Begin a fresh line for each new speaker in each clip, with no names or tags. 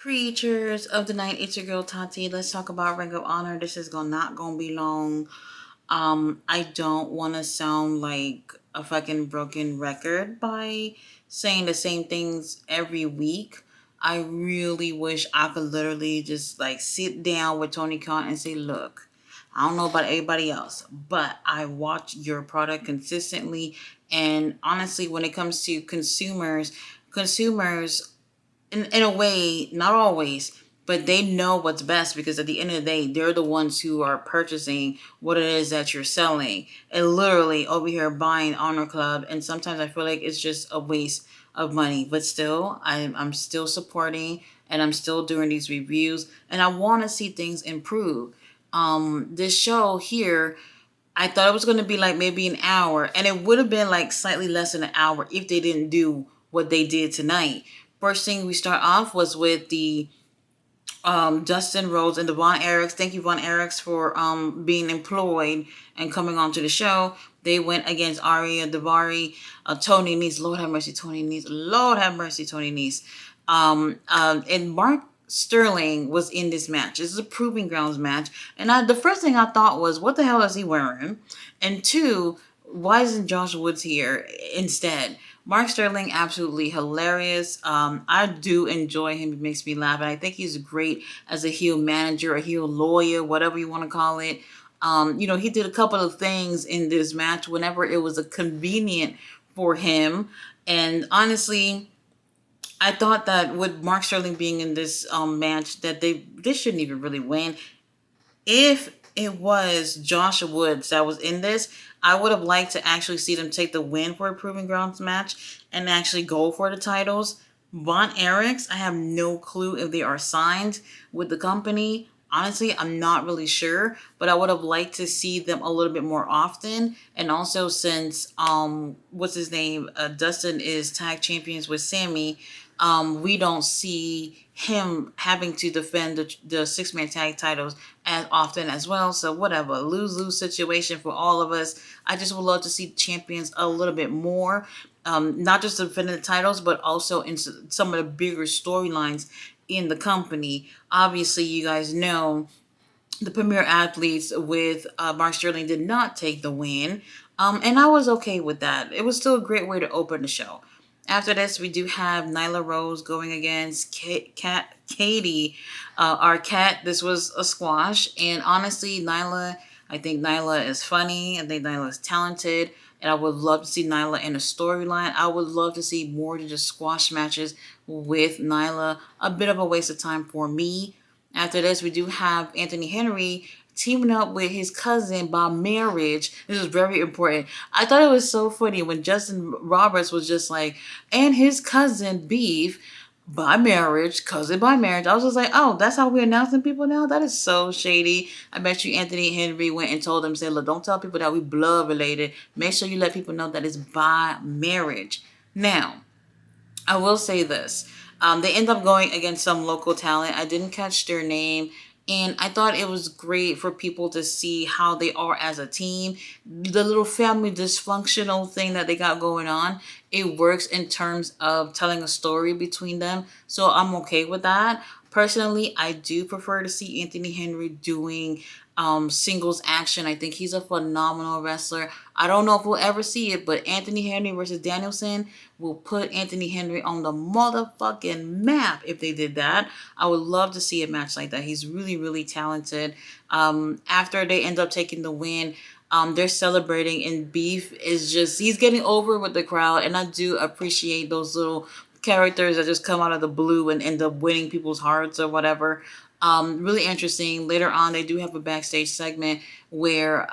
Creatures of the night, it's your girl Tati. Let's talk about Ring of Honor. This is not gonna be long. I don't want to sound like a fucking broken record by saying the same things every week. I really wish I could literally just like sit down with Tony Khan and say, look, I don't know about everybody else, but I watch your product consistently. And honestly, when it comes to consumers in a way, not always, but they know what's best because at the end of the day, they're the ones who are purchasing what it is that you're selling. And literally over here buying Honor Club, and sometimes I feel like it's just a waste of money. But still, I'm still supporting and I'm still doing these reviews, and I want to see things improve. This show here, I thought it was going to be like maybe an hour, and it would have been like slightly less than an hour if they didn't do what they did tonight. First thing we start off was with the Dustin Rhodes and the Von Erichs. Thank you, Von Erichs, for being employed and coming onto the show. They went against Aria Davari, Tony Nese. Lord have mercy, Tony Nese. Lord have mercy, Tony Nese. And Mark Sterling was in this match. This is a proving grounds match. And the first thing I thought was, what the hell is he wearing? And two, why isn't Josh Woods here instead? Mark Sterling, absolutely hilarious. I do enjoy him. He makes me laugh. And I think he's great as a heel manager, a heel lawyer, whatever you want to call it. He did a couple of things in this match whenever it was a convenient for him. And honestly, I thought that with Mark Sterling being in this match, that they shouldn't even really win. If it was Joshua Woods that was in this, I would have liked to actually see them take the win for a Proving Grounds match and actually go for the titles. Von Erichs, I have no clue if they are signed with the company. Honestly, I'm not really sure, but I would have liked to see them a little bit more often. And also, since what's his name, Dustin is tag champions with Sammy, we don't see him having to defend the six-man tag titles as often as well. So whatever, lose-lose situation for all of us. I just would love to see champions a little bit more, not just defending the titles, but also in some of the bigger storylines in the company. Obviously, you guys know the premier athletes with Mark Sterling did not take the win. And I was okay with that. It was still a great way to open the show. After this, we do have Nyla Rose going against Katie Arquette. This was a squash. And honestly, I think Nyla is funny. I think Nyla is talented. And I would love to see Nyla in a storyline. I would love to see more than just squash matches with Nyla. A bit of a waste of time for me. After this, we do have Anthony Henry teaming up with his cousin by marriage. This is very important. I thought it was so funny when Justin Roberts was just like, and his cousin Beef by marriage, cousin by marriage. I was just like, oh, that's how we're announcing people now? That is so shady. I bet you Anthony Henry went and told them, said, look, don't tell people that we blood related. Make sure you let people know that it's by marriage. Now, I will say this. They end up going against some local talent. I didn't catch their name. And I thought it was great for people to see how they are as a team. The little family dysfunctional thing that they got going on, it works in terms of telling a story between them. So I'm okay with that. Personally, I do prefer to see Anthony Henry doing singles action. I think he's a phenomenal wrestler. I don't know if we'll ever see it, but Anthony Henry versus Danielson will put Anthony Henry on the motherfucking map if they did that. I would love to see a match like that. He's really, really talented. After they end up taking the win, they're celebrating, and Beef is just, he's getting over with the crowd, and I do appreciate those little characters that just come out of the blue and end up winning people's hearts or whatever. Really interesting. Later on, they do have a backstage segment where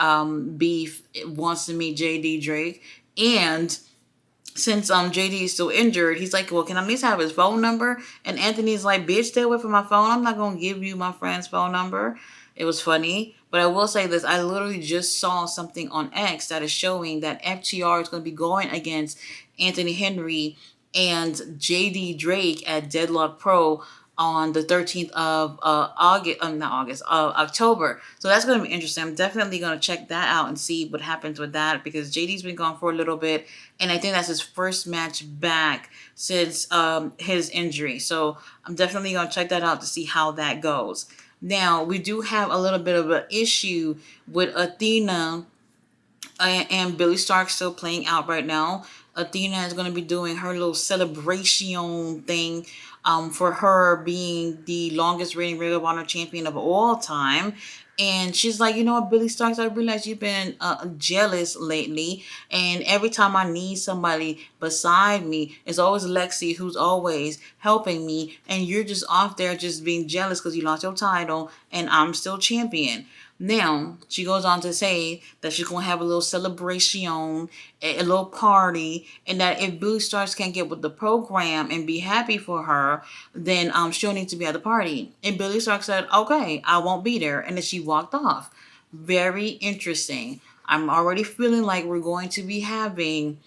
Beef wants to meet JD Drake, and since JD is still injured, he's like, well, can I at least have his phone number? And Anthony's like, bitch, stay away from my phone. I'm not gonna give you my friend's phone number. It was funny. But I will say this, I literally just saw something on X that is showing that FTR is going to be going against Anthony Henry and JD Drake at Deadlock Pro on the 13th of August, not August, October. So that's going to be interesting. I'm definitely going to check that out and see what happens with that, because JD's been gone for a little bit, and I think that's his first match back since his injury. So I'm definitely going to check that out to see how that goes. Now, we do have a little bit of an issue with Athena and Billy Stark still playing out right now. Athena is going to be doing her little celebration thing for her being the longest reigning Ring of Honor champion of all time. And she's like, you know what, Billy Starks, I realize you've been jealous lately. And every time I need somebody beside me, it's always Lexi who's always helping me. And you're just off there just being jealous because you lost your title and I'm still champion. Now, she goes on to say that she's going to have a little celebration, a little party, and that if Billy Starks can't get with the program and be happy for her, then she'll need to be at the party. And Billy Starks said, okay, I won't be there. And then she walked off. Very interesting. I'm already feeling like we're going to be having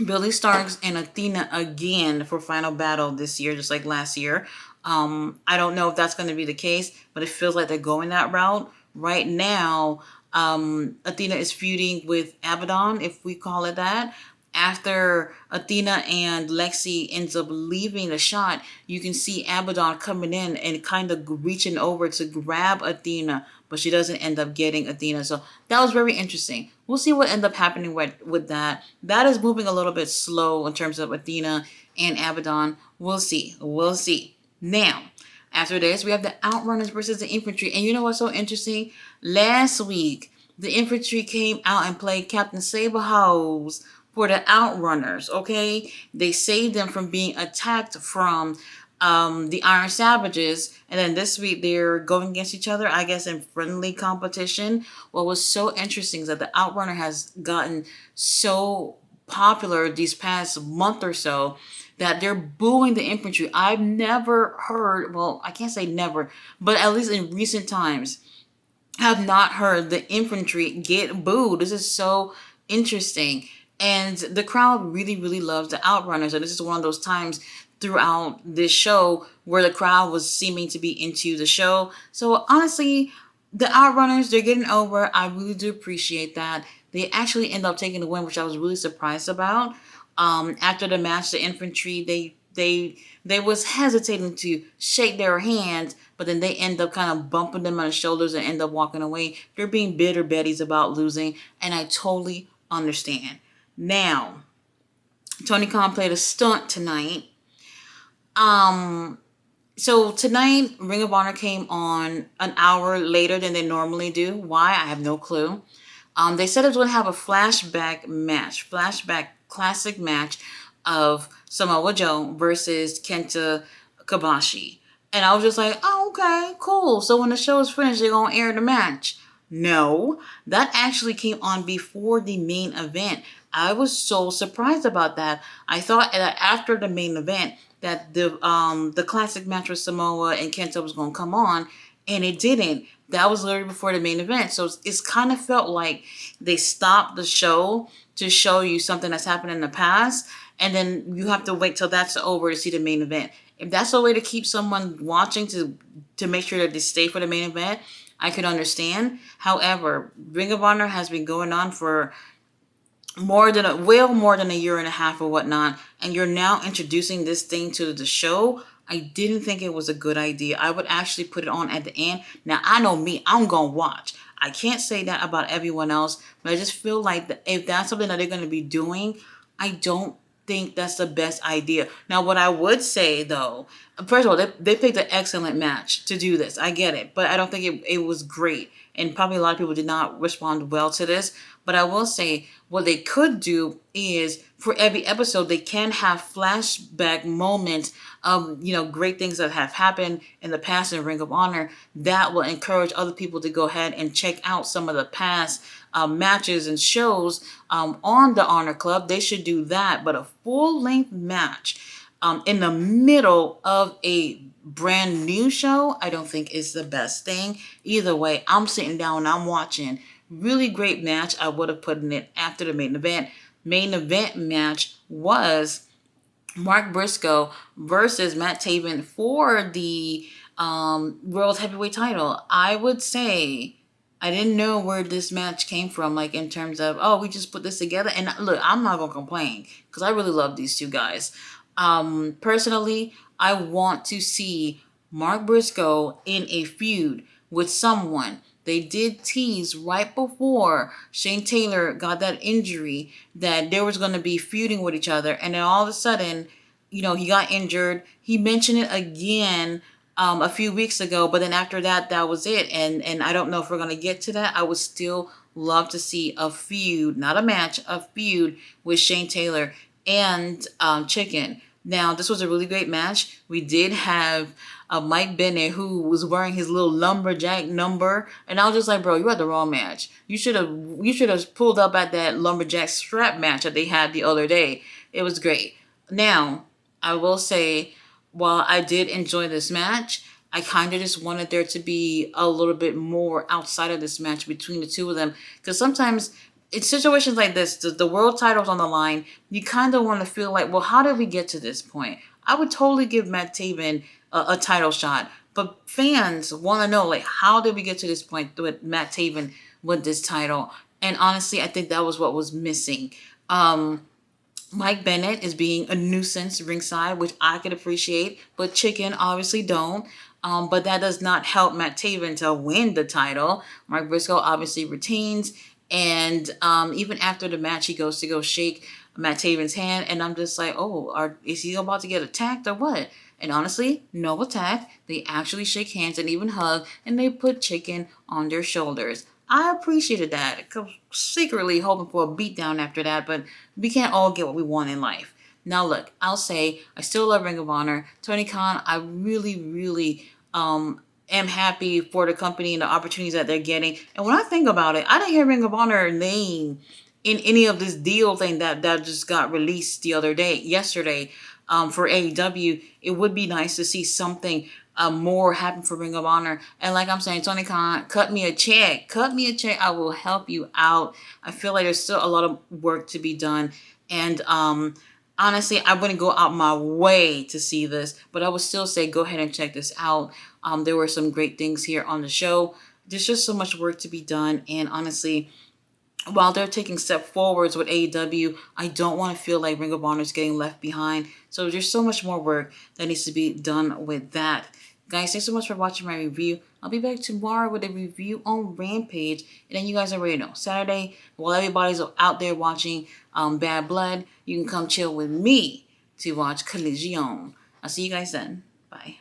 Billy Starks and Athena again for Final Battle this year, just like last year. I don't know if that's going to be the case, but it feels like they're going that route. Right now, Athena is feuding with Abaddon, if we call it that. After Athena and Lexi ends up leaving the shot, you can see Abaddon coming in and kind of reaching over to grab Athena, but she doesn't end up getting Athena. So that was very interesting. We'll see what ends up happening with that. That is moving a little bit slow in terms of Athena and Abaddon. We'll see. We'll see. Now, after this, we have the Outrunners versus the Infantry. And you know what's so interesting? Last week, the Infantry came out and played Captain Saberhose for the Outrunners, okay? They saved them from being attacked from the Iron Savages. And then this week, they're going against each other, I guess, in friendly competition. What was so interesting is that the Outrunner has gotten so popular these past month or so that they're booing the Infantry. I've never heard, well, I can't say never, but at least in recent times, have not heard the Infantry get booed. This is so interesting. And the crowd really, really loves the Outrunners. And this is one of those times throughout this show where the crowd was seeming to be into the show. So honestly, the Outrunners, they're getting over. I really do appreciate that. They actually end up taking the win, which I was really surprised about. After the match, the Infantry, they was hesitating to shake their hands, but then they end up kind of bumping them on the shoulders and end up walking away. They're being bitter Betties about losing, and I totally understand. Now, Tony Khan played a stunt tonight. So tonight, Ring of Honor came on an hour later than they normally do. Why? I have no clue. They said it was going to have a flashback classic match of Samoa Joe versus Kenta Kobashi. And I was just like, oh, okay, cool. So when the show is finished, they're going to air the match. No, that actually came on before the main event. I was so surprised about that. I thought that after the main event that the classic match with Samoa and Kenta was going to come on, and it didn't. That was literally before the main event. So it's kind of felt like they stopped the show to show you something that's happened in the past, and then you have to wait till that's over to see the main event. If that's a way to keep someone watching to make sure that they stay for the main event, I could understand. However, Ring of Honor has been going on for more than a year and a half or whatnot, and you're now introducing this thing to the show. I didn't think it was a good idea. I would actually put it on at the end. Now, I know me, I'm going to watch. I can't say that about everyone else, but I just feel like if that's something that they're going to be doing, I don't think that's the best idea. Now, what I would say, though, first of all, they picked an excellent match to do this. I get it, but I don't think it was great. And probably a lot of people did not respond well to this. But I will say what they could do is for every episode, they can have flashback moments of, great things that have happened in the past in Ring of Honor that will encourage other people to go ahead and check out some of the past matches and shows on the Honor Club. They should do that. But a full-length match in the middle of a brand new show, I don't think is the best thing. Either way, I'm sitting down and I'm watching. Really great match. I would have put in it after the main event. Main event match was Mark Briscoe versus Matt Taven for the World Heavyweight title. I would say I didn't know where this match came from, like in terms of, oh, we just put this together. And look, I'm not gonna complain because I really love these two guys. Personally, I want to see Mark Briscoe in a feud with someone. They did tease right before Shane Taylor got that injury that there was going to be feuding with each other, and then all of a sudden, he got injured. He mentioned it again a few weeks ago, but then after that, that was it. And I don't know if we're gonna get to that. I would still love to see a feud, not a match, a feud with Shane Taylor and Chicken. Now, this was a really great match. We did have Mike Bennett who was wearing his little lumberjack number, and I was just like, bro, you had the wrong match. You should have pulled up at that lumberjack strap match that they had the other day. It was great. Now, I will say, while I did enjoy this match, I kind of just wanted there to be a little bit more outside of this match between the two of them. Because sometimes in situations like this, the world title's on the line, you kind of want to feel like, well, how did we get to this point? I would totally give Matt Taven a title shot. But fans want to know, like, how did we get to this point with Matt Taven with this title? And honestly, I think that was what was missing. Mike Bennett is being a nuisance ringside, which I could appreciate, but Chicken obviously don't. But that does not help Matt Taven to win the title. Mark Briscoe obviously retains, and even after the match, he goes to go shake Matt Taven's hand, and I'm just like, oh, is he about to get attacked or what? And honestly, no attack. They actually shake hands and even hug, and they put Chicken on their shoulders. I appreciated that. Secretly hoping for a beatdown after that, but we can't all get what we want in life. Now, look, I'll say I still love Ring of Honor. Tony Khan, I really, really am happy for the company and the opportunities that they're getting. And when I think about it, I didn't hear Ring of Honor name in any of this deal thing that just got released yesterday, for AEW. It would be nice to see something more happen for Ring of Honor. And like I'm saying, Tony Khan, cut me a check. Cut me a check. I will help you out. I feel like there's still a lot of work to be done. And honestly, I wouldn't go out my way to see this, but I would still say go ahead and check this out. There were some great things here on the show. There's just so much work to be done. And honestly, while they're taking step forwards with AEW, I don't want to feel like Ring of Honor is getting left behind. So there's so much more work that needs to be done with that. Guys, thanks so much for watching my review. I'll be back tomorrow with a review on Rampage. And then you guys already know, Saturday, while everybody's out there watching Bad Blood, you can come chill with me to watch Collision. I'll see you guys then. Bye.